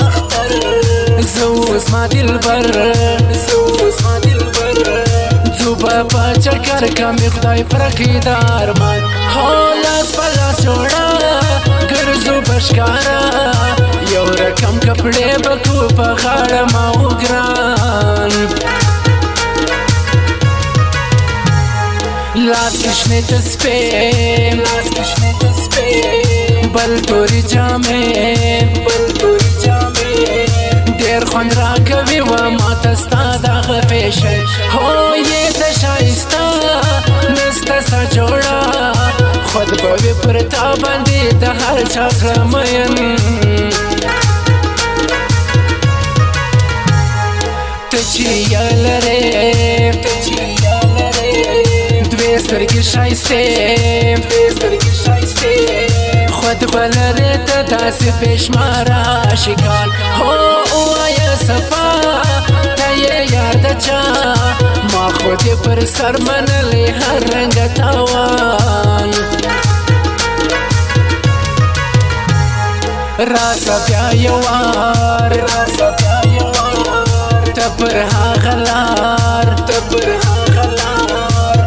اختر زوز ما دلبر زوبا پا چکر کمی خدای پرکی دارمان حالاس پلاس جوڑا گرزو بشکارا یو رکم کپڑے بکو پا خاڑا ماو گران لاس کشنے تسپے بل توری جامے دیر خون را کوي و ما تستا دا غفیشن هو یہ تا شایستا نستا سا جوڑا خود بوی پرتا باندی دا هر چاکر مین تچی یالره دوی سترگی شایسته خود بلره تا داسی پیشمارا شکان هو اویا صفا تا یه یاد چا ما خودی پر سر منلی هر رنگ تاوان راسا بیا یوار تپر ها غلار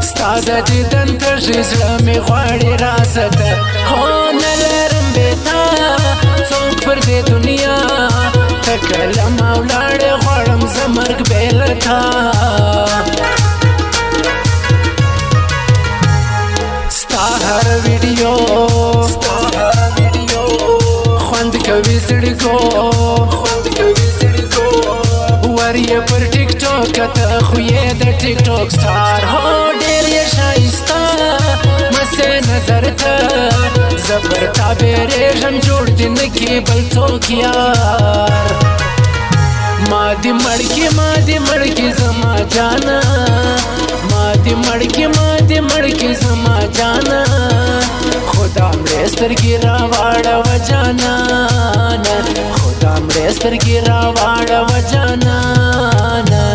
ستادا دیدن ترشی زلمی غواری راست هو نلرم بیتا څوک پر دې دنیا تکلم او لاړې غواړم زه مرګ بیلتا ستا هر ویډیو خوند کوي زړګو ورې پر ټیک ټاک ته خو یې د ټیک ټاک سټار هو ډېر یې ښایسته مسې نظر ته زبر تابیریږم جوړ دې نکي بل څوک یار ما دې مړکې زما جانا ما دې مړکې زما جانا خدا مړې سترګې راواړه و جانانه خدا مړې سترګې راواړه و جانانه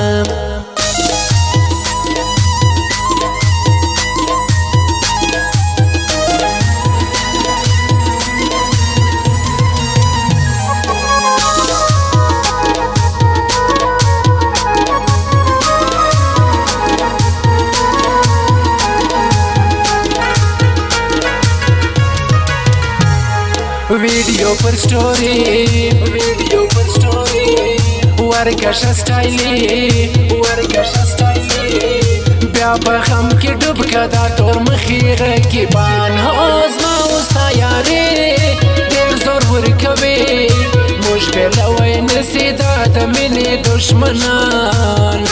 ویڈیو پر سٹوری ورکش سٹائلی بیا بخم کی ڈوب کدا تور مخیر کی بان ہوز ما استا یاری دیر زور ورکوی مشکل وی نسیدا تمینی دشمنان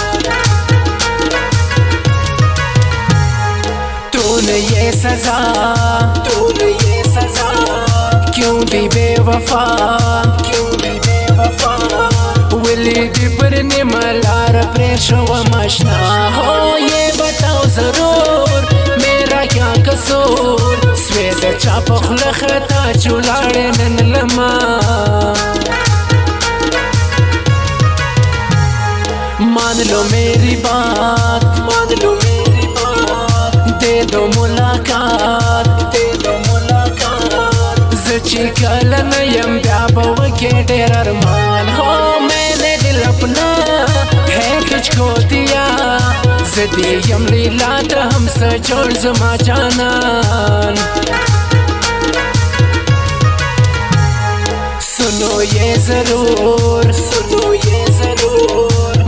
تو نے یہ سزا کیوں دی بے وفا ولی دی پر نمالار پریشو و مشنا ہو یہ بتاؤ ضرور میرا کیا قصور سوید چاپ خلختا چولاڑے نن لما مان لو میری بات دے دو ملاقات زچی کلن یم بیا بوکی ڈیر ارمان ہو میں نے دل اپنا ہے تجھ کو دیا زدی یم لیلات ہم سے جوڑ زما جانان سنو یہ ضرور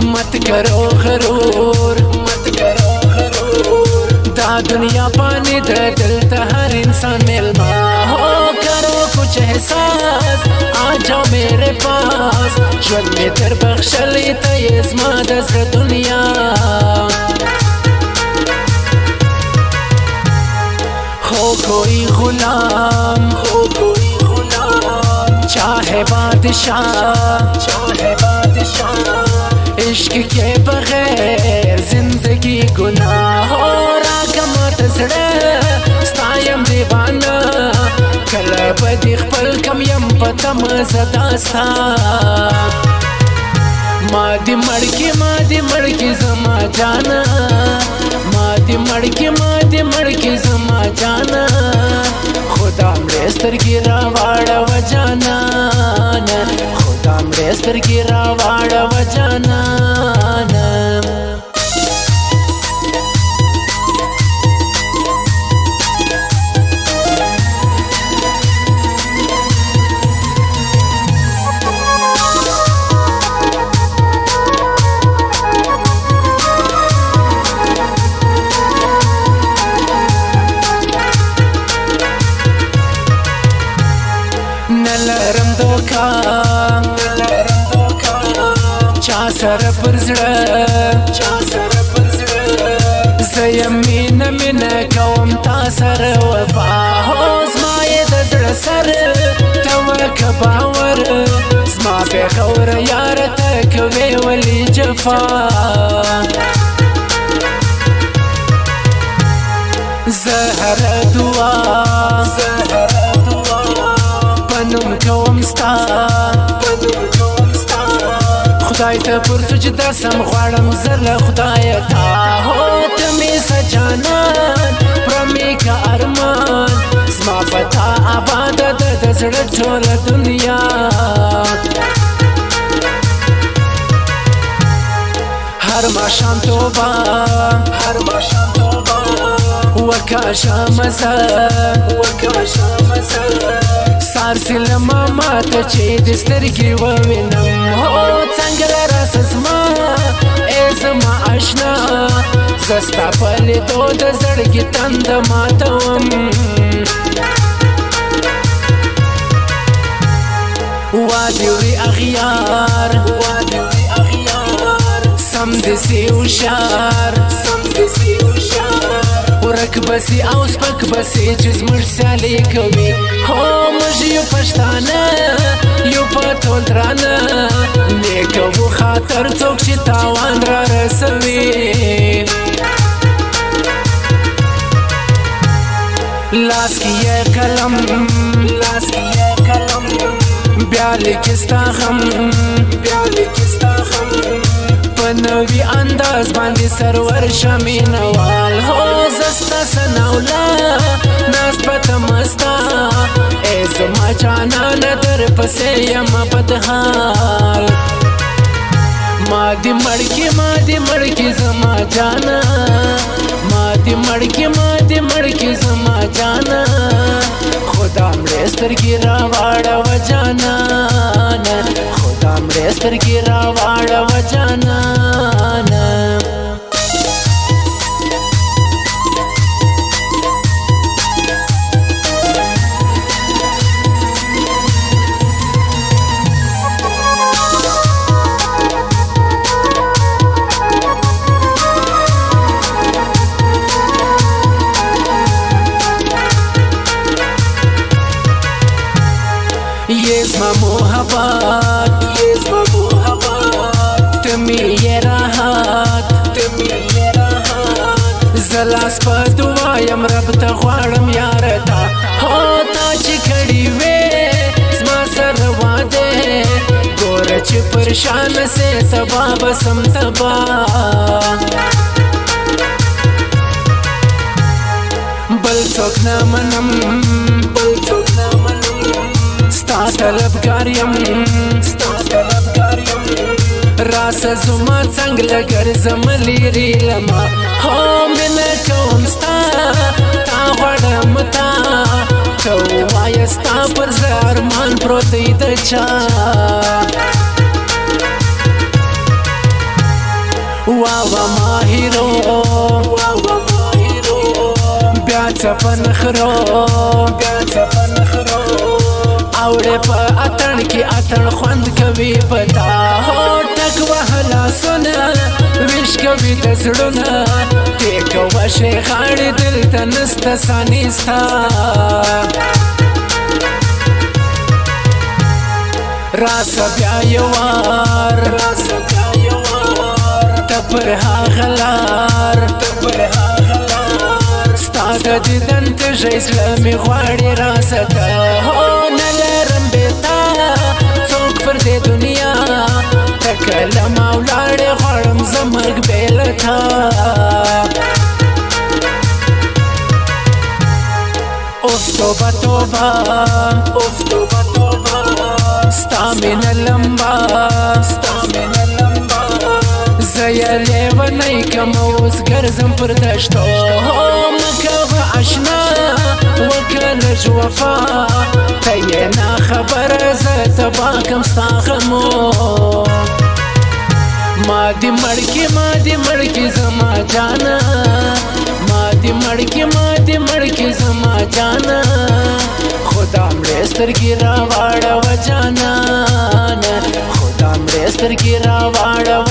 مت کرو غرور دا دنیا پانی دے دل تا ہر انسان ملما ہو کرو کچھ احساس آ جاؤ میرے پاس جون میں تر بخشلی تا یہ زما دزر دنیا ہو کوئی غلام چاہے بادشاہ عشق کے بغیر زندگی گناہ ہو راگمت زڑے ستایم دیوانا کلا بدی خپل کم یم پتم زداستا مادی مڑکی زما جانا مادی مڑکی زما جانا خدا مړې سترګې راواړه و جانا مړې سترګې راواړوه جانانه نلرم دوکا چا سره پر زړه زه یم مینه مینه کوم تا سره وفا هو زما یې د زړه سر ته وکه باور زما پېغوره یاره ته کوې ولې جفا زه هره دعا پنوم کوم ستا خدای ته پر سجده سم غواړم زه له خدایه تا هو ته مې سجانان پوره مې که ارمان زما په تا آباده ده د زړه ټوله دنیا هر ماښام توبه وکه شامزه سار سلمه ماته چې د سترګې ووینم هو څنګه راسه زما ای زما اشنا زه ستا په لیدو د زړګي تنده ماتوم وادي وړي اغیار سم دسي هوښیار ورک بسي او سپک بسي چې زموږ سیالي کوي هو موږ یو پښتانه یو په ټول درانه نیکه و خاطر څوک چې تاوان را رسوي لاس کې یې قلم بیا لیکي ستا غم په نوي انداز باندې سرور شمینوال هو زه ستا سناوله ناست په تمستا ای زما جانانه در پسې یم بدحال ما دې مړکې زما جانا ما دې مړکې زما جانا خدا مړې سترګې راواړوه جانانه خدا مړې سترګې راواړوه جانانه ये زما محبت تمی یې راحت زلاس په دعا یم رب ته غواړم یاره تا هو تا چې کړي وې زما سره واده ګوره چې پرشانه سې سبا به سم تبا بل څوک نه منم ستا طلبګار یم راسه زما څنګ له ګرځم لیرې لما هو مینه کوم ستا تا غواړم تا ته ووایه ستا پر زړه ارمان پروت دی د چا واوه ماهرو بیا څه په نخرو اوړې په اتڼ کې اتڼ خوند کوي پتا هو ټک وهلا سونه ویش کوي د زړونه ټیکوه شیخاړې دلته نسته ثاني ستا راسه بیا یو وار ته پر هغه لار ستا د دیدن تږی زړه مې غواړي راسه ته هو نه لرم بېتا څوک پر دې دنیا ته کله ما ولاړې غواړم زه مرګ بې له تا اوف توبه ستا مینه لمبه کم اوس ګرځم پر دشتو مکوه اشنا وکلج وفا ته یې نه خبره زه تبا کم ستا غمو ما دی مړکی زما جانا ما دی مړکی زما جانا خدا مړې سترګې راواړه و جانا خدا مړې سترګې راواړه